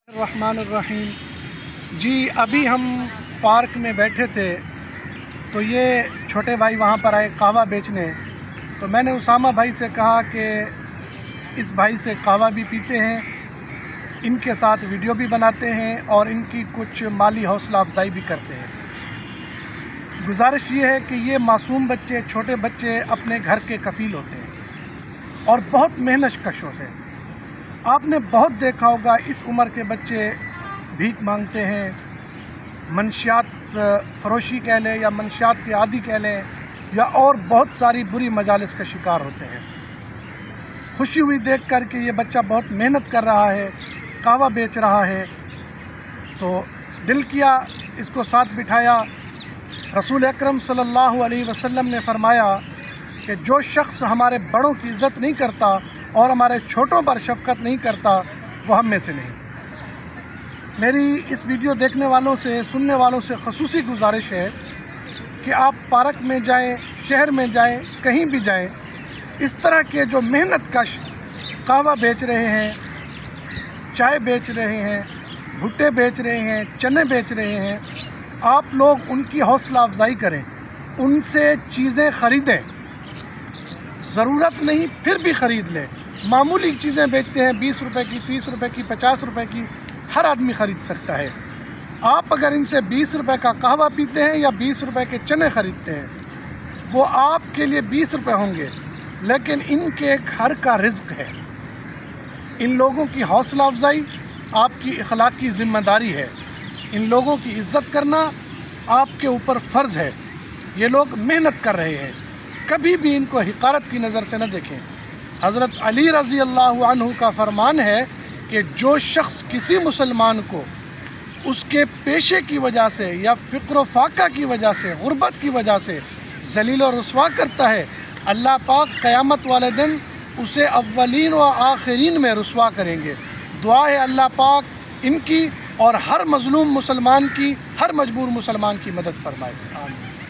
الرحمن الرحیم جی ابھی ہم پارک میں بیٹھے تھے تو یہ چھوٹے بھائی وہاں پر آئے قہوہ بیچنے، تو میں نے اسامہ بھائی سے کہا کہ اس بھائی سے قہوہ بھی پیتے ہیں، ان کے ساتھ ویڈیو بھی بناتے ہیں اور ان کی کچھ مالی حوصلہ افزائی بھی کرتے ہیں۔ گزارش یہ ہے کہ یہ معصوم بچے، چھوٹے بچے اپنے گھر کے کفیل ہوتے ہیں اور بہت محنت کش ہوتے ہیں۔ آپ نے بہت دیکھا ہوگا اس عمر کے بچے بھیک مانگتے ہیں، منشیات فروشی کہہ لیں یا منشیات کے عادی کہہ لیں یا اور بہت ساری بری مجالس کا شکار ہوتے ہیں۔ خوشی ہوئی دیکھ کر کہ یہ بچہ بہت محنت کر رہا ہے، قہوہ بیچ رہا ہے، تو دل کیا اس کو ساتھ بٹھایا۔ رسول اکرم صلی اللہ علیہ وسلم نے فرمایا کہ جو شخص ہمارے بڑوں کی عزت نہیں کرتا اور ہمارے چھوٹوں پر شفقت نہیں کرتا وہ ہم میں سے نہیں۔ میری اس ویڈیو دیکھنے والوں سے، سننے والوں سے خصوصی گزارش ہے کہ آپ پارک میں جائیں، شہر میں جائیں، کہیں بھی جائیں، اس طرح کے جو محنت کش قہوہ بیچ رہے ہیں، چائے بیچ رہے ہیں، بھٹے بیچ رہے ہیں، چنے بیچ رہے ہیں، آپ لوگ ان کی حوصلہ افزائی کریں، ان سے چیزیں خریدیں، ضرورت نہیں پھر بھی خرید لیں۔ معمولی چیزیں بیچتے ہیں، 20 روپے کی، 30 روپے کی، 50 روپے کی، ہر آدمی خرید سکتا ہے۔ آپ اگر ان سے 20 روپے کا قہوہ پیتے ہیں یا 20 روپے کے چنے خریدتے ہیں، وہ آپ کے لیے 20 روپے ہوں گے، لیکن ان کے گھر کا رزق ہے۔ ان لوگوں کی حوصلہ افزائی آپ کی اخلاقی ذمہ داری ہے، ان لوگوں کی عزت کرنا آپ کے اوپر فرض ہے۔ یہ لوگ محنت کر رہے ہیں، کبھی بھی ان کو حقارت کی نظر سے نہ دیکھیں۔ حضرت علی رضی اللہ عنہ کا فرمان ہے کہ جو شخص کسی مسلمان کو اس کے پیشے کی وجہ سے یا فقر و فاقہ کی وجہ سے، غربت کی وجہ سے ذلیل و رسوا کرتا ہے، اللہ پاک قیامت والے دن اسے اولین و آخرین میں رسوا کریں گے۔ دعا ہے اللہ پاک ان کی اور ہر مظلوم مسلمان کی، ہر مجبور مسلمان کی مدد فرمائے۔ آمین۔